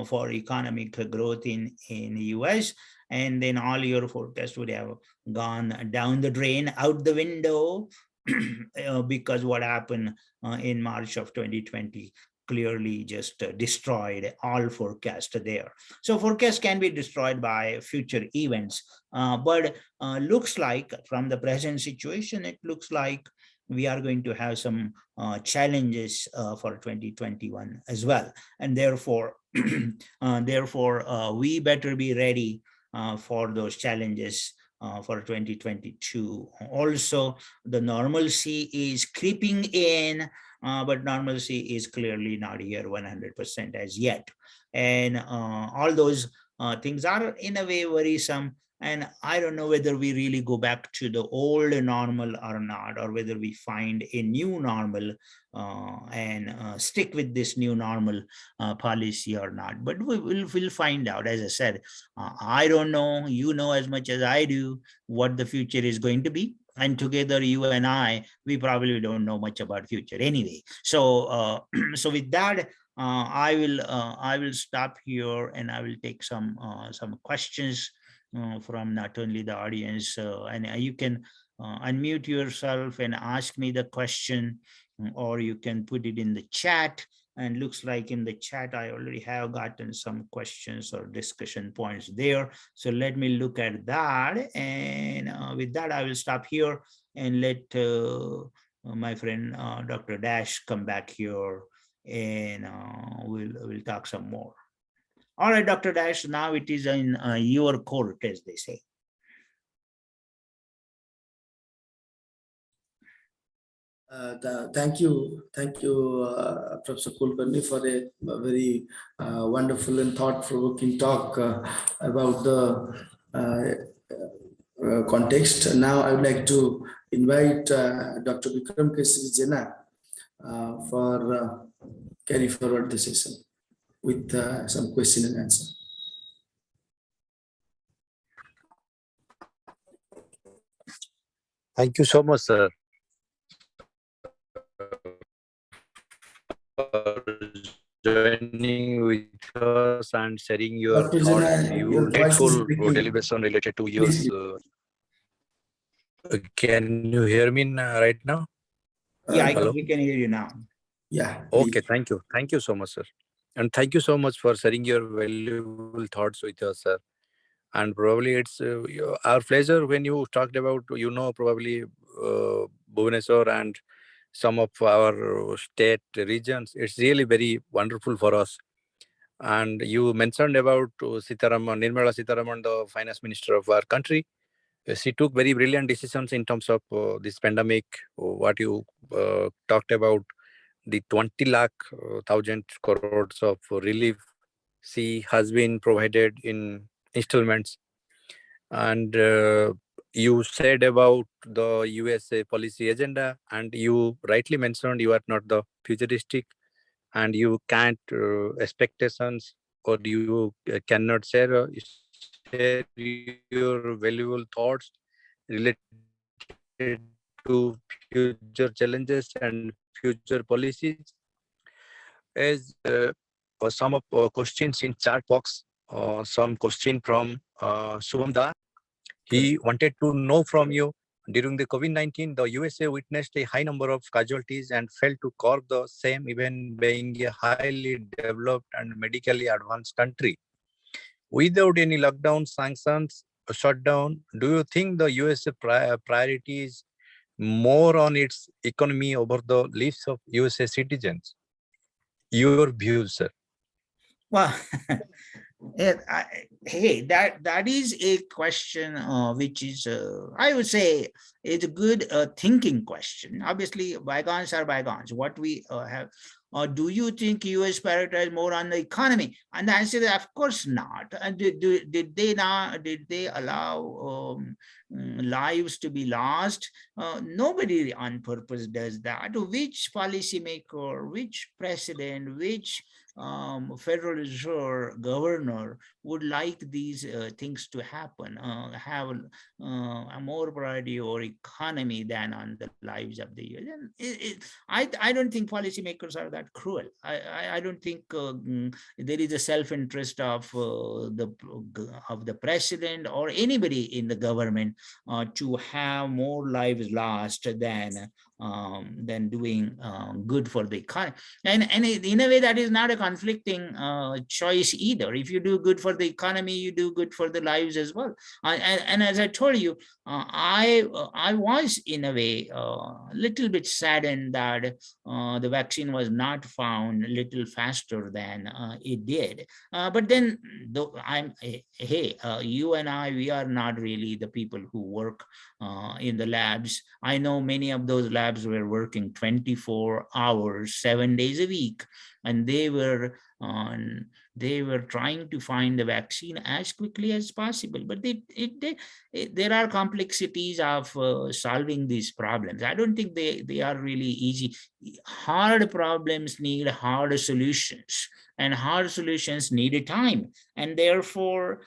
for economic growth in the US. And then all your forecasts would have gone down the drain, out the window, because what happened in March of 2020 clearly just destroyed all forecast there. So forecast can be destroyed by future events, but looks like from the present situation, it looks like we are going to have some challenges for 2021 as well. And therefore, we better be ready for those challenges for 2022. Also, the normalcy is creeping in, but normalcy is clearly not here 100% as yet. And all those things are in a way worrisome. And I don't know whether we really go back to the old normal or not, or whether we find a new normal and stick with this new normal policy or not. But we'll find out. As I said, I don't know, you know as much as I do what the future is going to be. And together, you and I, we probably don't know much about future anyway. So, so with that, I will stop here, and I will take some questions from not only the audience, and you can unmute yourself and ask me the question, or you can put it in the chat. And looks like in the chat, I already have gotten some questions or discussion points there. So let me look at that. And with that, I will stop here and let my friend Dr. Dash come back here, and we'll talk some more. All right, Dr. Dash, now it is in your court, as they say. Thank you, Professor Kulkarni, for a very wonderful and thought-provoking talk about the context. Now, I would like to invite Dr. Vikram Kesari Jena for carry forward the session with some question and answer. Thank you so much, sir, for joining with us and sharing your Dr. thoughts, Jena, your views, voice is insightful breaking. deliberation related to Please. yours. Can you hear me right now? Yeah, Hello? we can hear you now. Yeah. Okay, Please. thank you. Thank you so much, sir. And thank you so much for sharing your valuable thoughts with us, sir. And probably it's our pleasure when you talked about, probably Bhubaneswar and some of our state regions. It's really very wonderful for us. And you mentioned about Nirmala Sitharaman, the finance minister of our country. She took very brilliant decisions in terms of this pandemic. What you talked about, the 20 lakh thousand crores of relief she has been provided in installments. And you said about the USA policy agenda, and you rightly mentioned you are not the futuristic, and you can't expectations, or you cannot share your valuable thoughts related to future challenges and future policies. As some of questions in chat box, some question from Subham Da. He wanted to know from you, during the COVID-19, the USA witnessed a high number of casualties and failed to curb the same, even being a highly developed and medically advanced country. Without any lockdown, sanctions, shutdown, do you think the USA priorities more on its economy over the lives of USA citizens? Your views, sir. Well, hey, that is a question which is, I would say, it's a good thinking question. Obviously, bygones are bygones. What we have, do you think US prioritize more on the economy? And the answer is, of course not. And did they not? Did they allow lives to be lost? Nobody on purpose does that. Which policymaker, which president, which Federal Reserve governor would like these things to happen, have a more priority or economy than on the lives of the youth. And I don't think policymakers are that cruel. I don't think there is a self-interest of the president or anybody in the government to have more lives lost than doing good for the economy. And in a way, that is not a conflicting choice either. If you do good for the economy, you do good for the lives as well. And as I told you, I was in a way a little bit saddened that the vaccine was not found a little faster than it did. But then, though you and I, we are not really the people who work in the labs. I know many of those labs were working 24 hours, 7 days a week, and they were trying to find the vaccine as quickly as possible. But there are complexities of solving these problems. I don't think they are really easy. Hard problems need hard solutions, and hard solutions need a time. And therefore,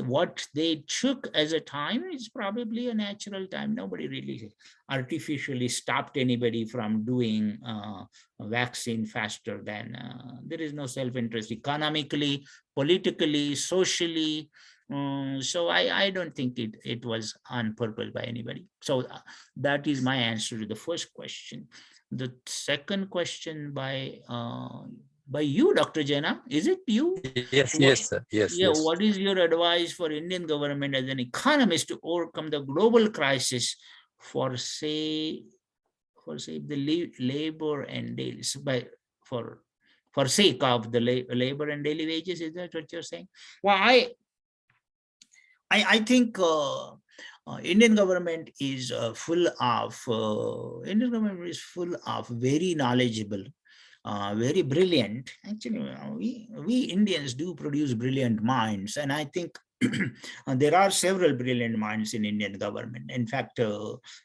what they took as a time is probably a natural time. Nobody really artificially stopped anybody from doing a vaccine faster than there is no self-interest economically, politically, socially. So I don't think it was on purpose by anybody. So that is my answer to the first question. The second question by you, Dr. Jena, is it you? Yes, sir. Yes, yeah, yes. what is your advice for Indian government as an economist to overcome the global crisis for the labor and daily for sake of the labor and daily wages? Is that what you're saying? Well, I think Indian government is full of very knowledgeable, very brilliant. Actually, we Indians do produce brilliant minds, and I think there are several brilliant minds in Indian government. In fact,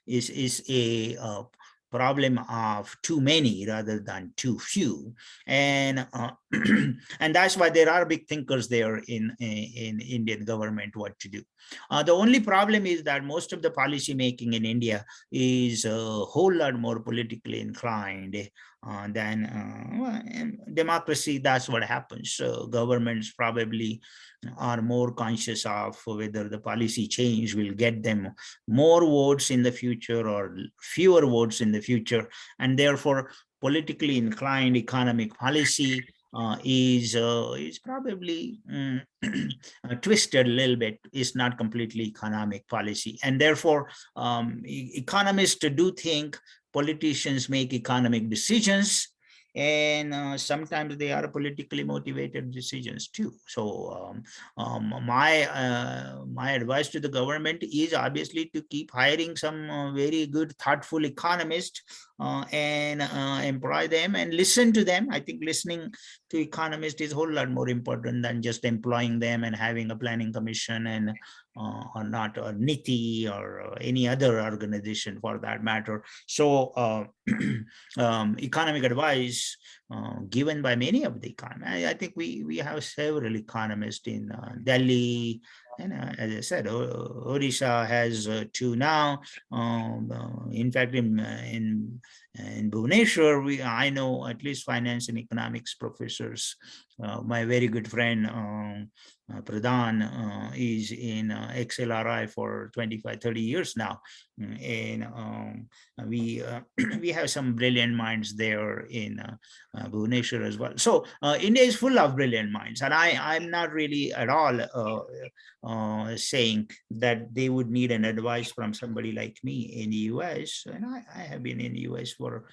is a problem of too many rather than too few, and and that's why there are big thinkers there in Indian government what to do. The only problem is that most of the policy making in India is a whole lot more politically inclined than democracy. That's what happens. So governments probably are more conscious of whether the policy change will get them more votes in the future or fewer votes in the future, and therefore politically inclined economic policy is probably twisted a little bit. Is not completely economic policy, and therefore economists do think politicians make economic decisions, and sometimes they are politically motivated decisions too. So my advice to the government is obviously to keep hiring some very good, thoughtful economists and employ them and listen to them. I think listening to economists is a whole lot more important than just employing them and having a planning commission and or not, or NITI or any other organization for that matter. So economic advice given by many of the economists. I think we have several economists in Delhi, and as I said, Odisha has two now. In fact, in Bhubaneswar, I know at least finance and economics professors. My very good friend Pradhan is in XLRI for 25-30 years now, and we we have some brilliant minds there in Bhubaneswar as well. So India is full of brilliant minds, and I'm not really at all saying that they would need an advice from somebody like me in the US. And I have been in the US for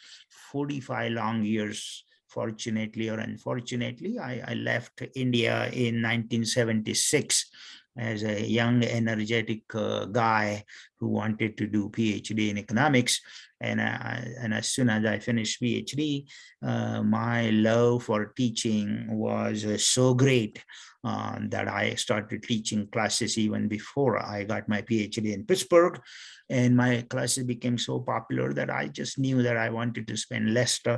45 long years. Fortunately or unfortunately, I left India in 1976 as a young, energetic guy who wanted to do PhD in economics. And as soon as I finished PhD, my love for teaching was so great that I started teaching classes even before I got my PhD in Pittsburgh. And my classes became so popular that I just knew that I wanted to spend rest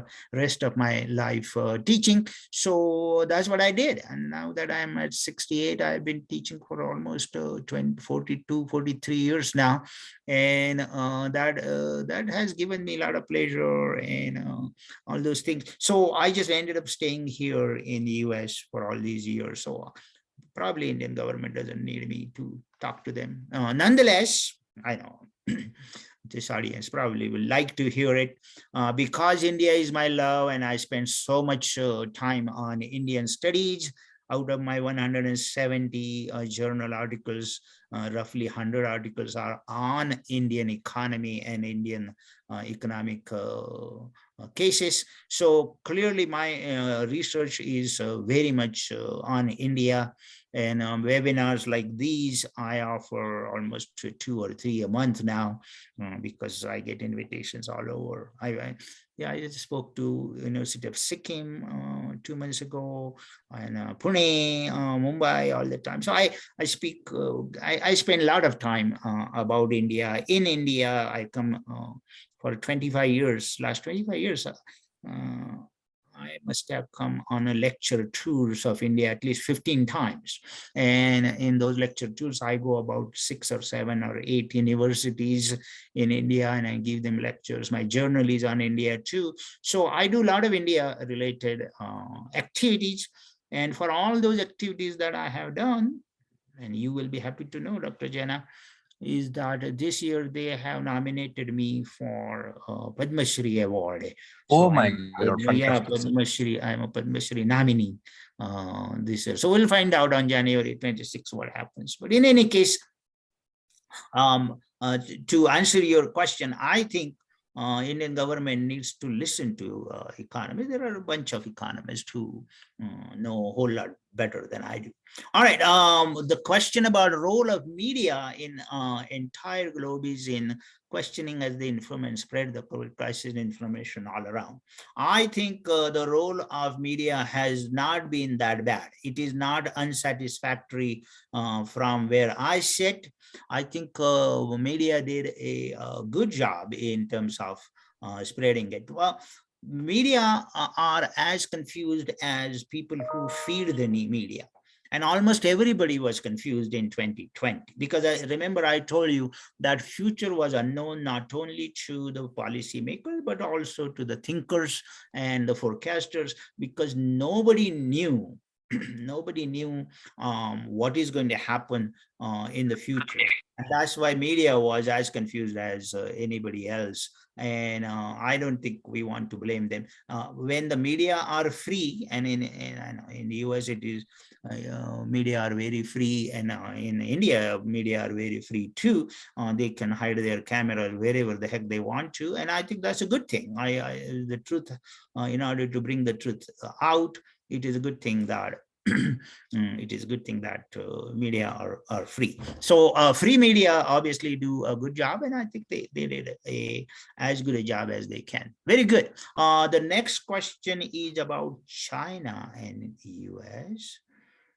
of my life teaching. So that's what I did. And now that I'm at 68, I've been teaching for almost 42, 43 years now. And that has given me a lot of pleasure and all those things. So I just ended up staying here in the US for all these years. So probably Indian government doesn't need me to talk to them. Nonetheless, I know this audience probably will like to hear it because India is my love, and I spend so much time on Indian studies. Out of my 170 journal articles, roughly 100 articles are on Indian economy and Indian economic cases. So clearly my research is very much on India, and webinars like these I offer almost 2 or 3 a month now because I get invitations all over. I just spoke to University of Sikkim 2 months ago, and Pune, Mumbai all the time. So I speak, I spend a lot of time about India. In India, I come for 25 years, last 25 years, I must have come on a lecture tours of India at least 15 times. And in those lecture tours, I go about 6 or 7 or 8 universities in India, and I give them lectures. My journal is on India too. So I do a lot of India related activities. And for all those activities that I have done, and you will be happy to know, Dr. Jana, is that this year they have nominated me for Padma Shri Award. Oh So my I'm, God, yeah, fantastic. Padma Shri, I'm a Padma Shri nominee this year. So we'll find out on January 26 what happens. But in any case, to answer your question, I think Indian government needs to listen to economists. There are a bunch of economists who know a whole lot better than I do. All right. The question about role of media in entire globe is in questioning as the information spread the COVID crisis information all around. I think the role of media has not been that bad. It is not unsatisfactory from where I sit. I think media did a good job in terms of spreading it. Well, media are as confused as people who feed the media. And almost everybody was confused in 2020 because I remember I told you that future was unknown not only to the policymakers, but also to the thinkers and the forecasters, because nobody knew nobody knew what is going to happen in the future. And that's why media was as confused as anybody else. And I don't think we want to blame them. When the media are free, and in the US it is, media are very free, and in India, media are very free too. They can hide their camera wherever the heck they want to. And I think that's a good thing. The truth, in order to bring the truth out, it is a good thing that it is a good thing that media are free. So free media obviously do a good job, and I think they did as good a job as they can. Very good. The next question is about China and US.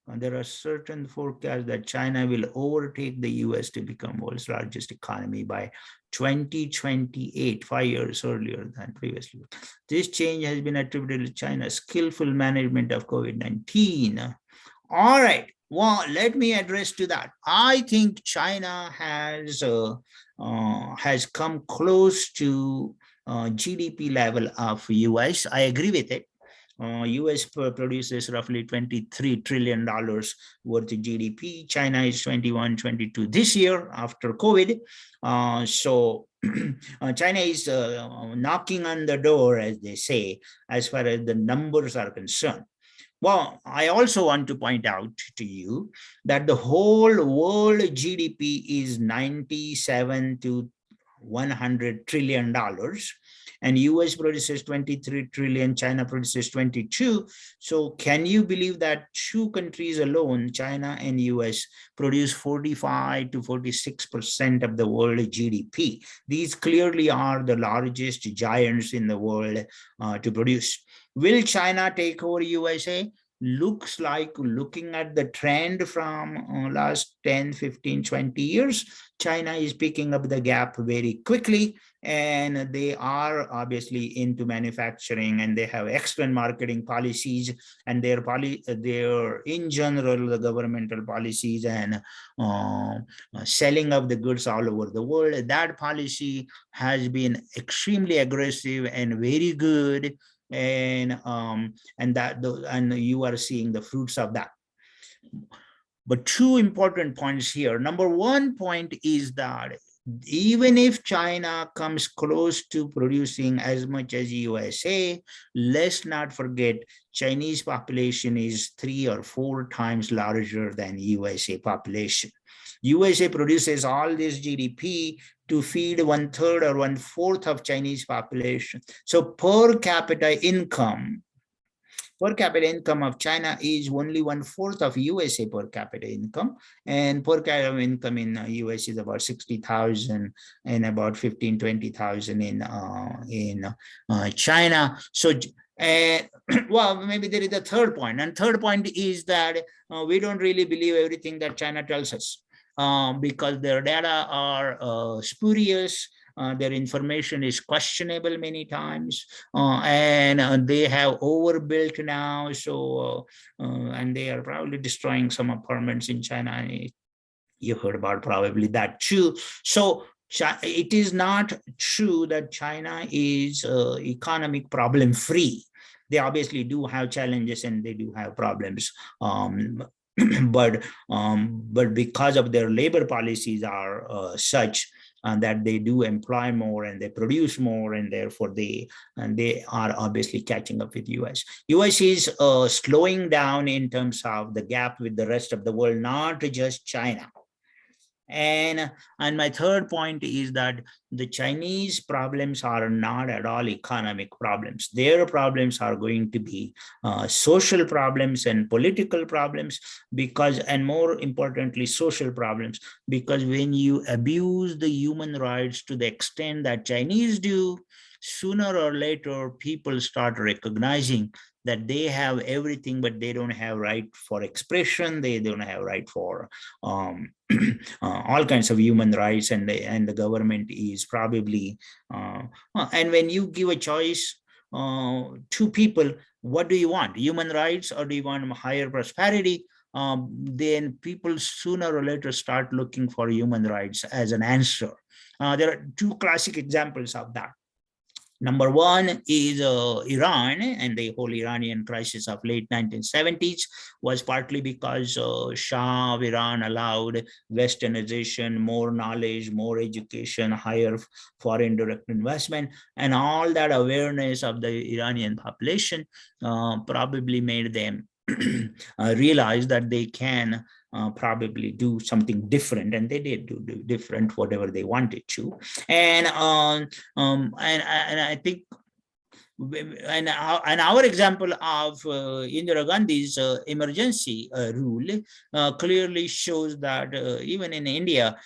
There are certain forecasts that China will overtake the US to become world's largest economy by 2028, 5 years earlier than previously. This change has been attributed to China's skillful management of COVID-19. All right, well, let me address to that. I think China has come close to GDP level of US. I agree with it. US produces roughly $23 trillion worth of GDP. China is 21, 22 this year after COVID. So China is knocking on the door, as they say, as far as the numbers are concerned. Well, I also want to point out to you that the whole world GDP is 97 to $100 trillion. And US produces 23 trillion, China produces 22. So can you believe that two countries alone, China and US, produce 45 to 46% of the world GDP? These clearly are the largest giants in the world to produce. Will China take over USA? Looks like, looking at the trend from last 10, 15, 20 years, China is picking up the gap very quickly, and they are obviously into manufacturing, and they have excellent marketing policies, and their in general, the governmental policies and selling of the goods all over the world. That policy has been extremely aggressive and very good. And you are seeing the fruits of that. But two important points here. Number one point is that even if China comes close to producing as much as USA, let's not forget Chinese population is 3 or 4 times larger than USA population. USA produces all this GDP to feed 1/3 or 1/4 of Chinese population. So per capita income of China is only 1/4 of USA per capita income, and per capita income in US is about 60,000 and about 15, 20,000 in China. So well, maybe there is a third point, and third point is that we don't really believe everything that China tells us. Because their data are spurious, their information is questionable many times, and they have overbuilt now. So, and they are probably destroying some apartments in China. You heard about probably that too. So it is not true that China is economic problem free. They obviously do have challenges and they do have problems. But because of their labor policies are such that they do employ more and they produce more, and therefore they are obviously catching up with US. US is slowing down in terms of the gap with the rest of the world, not just China. And my third point is that the Chinese problems are not at all economic problems. Their problems are going to be social problems and political problems, because, and more importantly, social problems, because when you abuse the human rights to the extent that Chinese do, sooner or later people start recognizing that they have everything, but they don't have right for expression. They don't have right for all kinds of human rights, and the government is probably and when you give a choice to people, what do you want, human rights or do you want higher prosperity? Then people sooner or later start looking for human rights as an answer. There are two classic examples of that. Number one is Iran, and the whole Iranian crisis of late 1970s was partly because Shah of Iran allowed westernization, more knowledge, more education, higher foreign direct investment, and all that awareness of the Iranian population probably made them realize that they can probably do something different, and they did do different whatever they wanted to. And I think, and our example of Indira Gandhi's emergency rule clearly shows that even in India,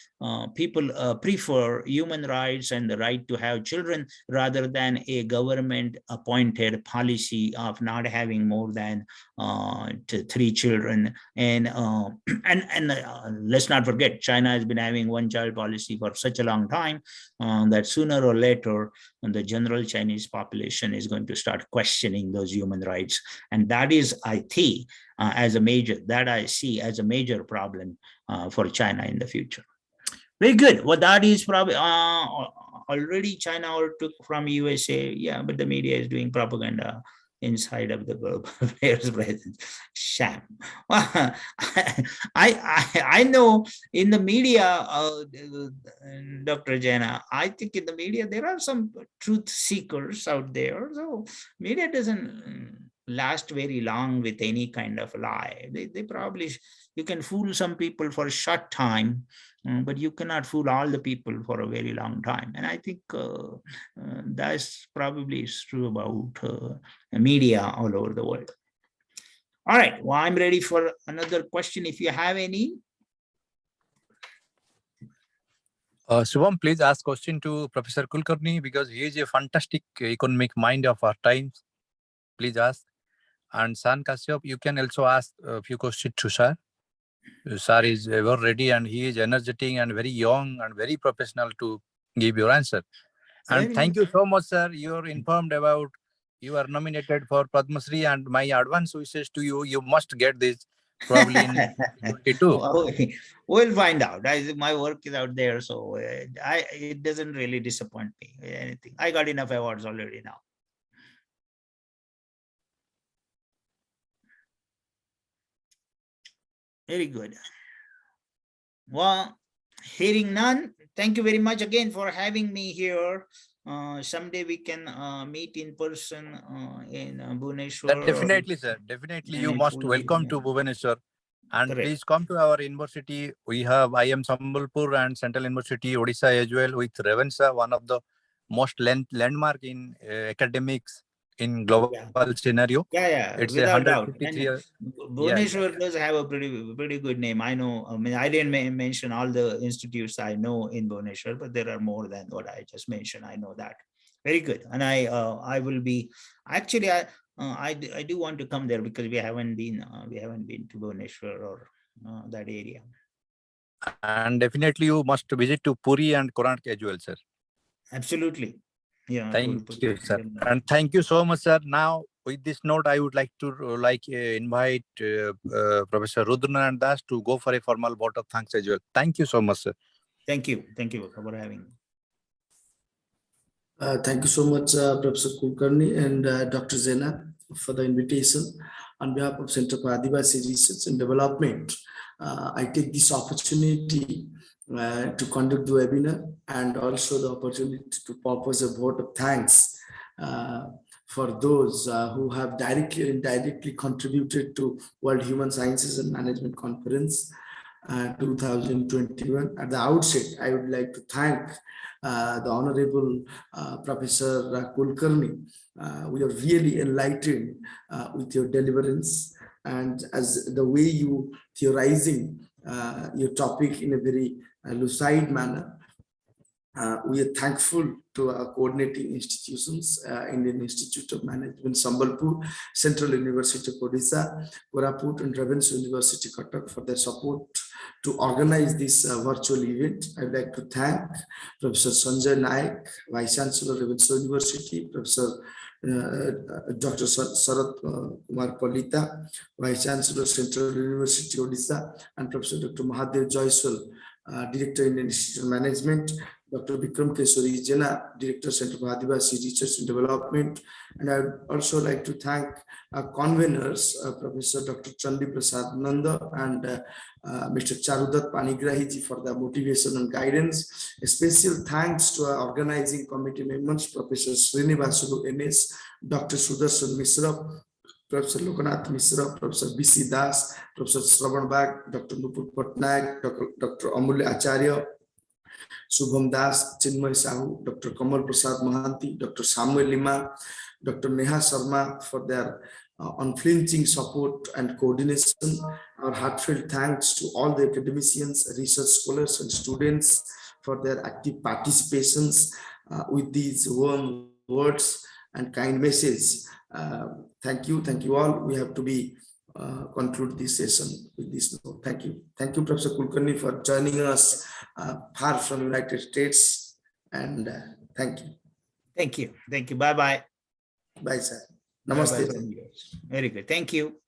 people prefer human rights and the right to have children rather than a government appointed policy of not having more than 3 children. And let's not forget, China has been having one child policy for such a long time that sooner or later the general Chinese population is going to start questioning those human rights. And that is, I see as a major problem for China in the future. Very good. Well, that is probably already China took from USA. Yeah, but the media is doing propaganda inside of the global affairs presence. Sham. Well, I know in the media, Dr. Jena, I think in the media there are some truth seekers out there. So media doesn't last very long with any kind of lie. They probably, you can fool some people for a short time, but you cannot fool all the people for a very long time. And I think that's probably true about media all over the world. All right, well, I'm ready for another question if you have any. Shubham, please ask question to Professor Kulkarni, because he is a fantastic economic mind of our times. Please ask. And San Kashyap, you can also ask a few questions to Sir. Sir is ever ready, and he is energetic and very young and very professional to give your answer. And thank you so much, sir. You're informed about you are nominated for Padma Shri, and my advance wishes to you. You must get this probably in 22. We'll find out. My work is out there, so it doesn't really disappoint me. Anything. I got enough awards already now. Very good. Well, hearing none, thank you very much again for having me here. Someday we can meet in person in Bhubaneswar. Definitely, sir. Definitely, you must welcome to Bhubaneswar. And correct. Please come to our university. We have IM Sambalpur and Central University, Odisha as well, with Revensa, one of the most landmark in academics in global scenario. Yeah, it's without doubt. Bhubaneswar does have a pretty good name. I know. I mean, I didn't mention all the institutes I know in Bhubaneswar, but there are more than what I just mentioned. I know that. Very good. And I will be actually I do want to come there because we haven't been to Bhubaneswar or that area. And definitely you must visit to Puri and Konak as well, sir. Absolutely. Yeah. Thank you, sir. And thank you so much, sir. Now, with this note, I would like to invite Professor Rudranath Das to go for a formal vote of thanks as well. Thank you so much, sir. Thank you for having me. Thank you so much, Professor Kulkarni and Dr. Zena, for the invitation. On behalf of Center for Adivasi Research and Development, I take this opportunity to conduct the webinar and also the opportunity to propose a vote of thanks for those who have directly and indirectly contributed to World Human Sciences and Management Conference. 2021. At the outset, I would like to thank the Honorable Professor Kulkarni. We are really enlightened with your deliverance, and as the way you theorizing your topic in a very lucid manner. We are thankful to our coordinating institutions, Indian Institute of Management, Sambalpur, Central University of Odisha, Koraput, and Ravenshaw University, Cuttack, for their support to organize this virtual event. I would like to thank Professor Sanjay Naik, Vice Chancellor, Ravenshaw University, Professor Dr. Sarat Kumar Palita, Vice Chancellor, Central University, Odisha, and Professor Dr. Mahadev Joyswal, Director, Indian Institute of Management, Dr. Vikram Kishore Jena, Director, Center for Adivasi Research and Development. And I would also like to thank our conveners, Professor Dr. Chandi Prasad Nanda and Mr. Charudat Panigrahi for the motivation and guidance. A special thanks to our organizing committee members, Professor Srinivasulu NS, Dr. Sudarshan Misra, Professor Lokanath Misra, Professor B.C. Das, Professor Shravan Bag, Dr. Nupur Patnaik, Dr. Amulya Acharya, Shubham Das, Chinmay Sahu, Dr. Kamal Prasad Mahanti, Dr. Samuel Lima, Dr. Neha Sharma for their unflinching support and coordination. Our heartfelt thanks to all the academicians, research scholars, and students for their active participations with these warm words and kind message. Thank you all. We have to be conclude this session with this note. Thank you, Professor Kulkarni, for joining us far from United States, and thank you. Bye bye. Bye, sir. Namaste. Bye-bye. Very good. Thank you.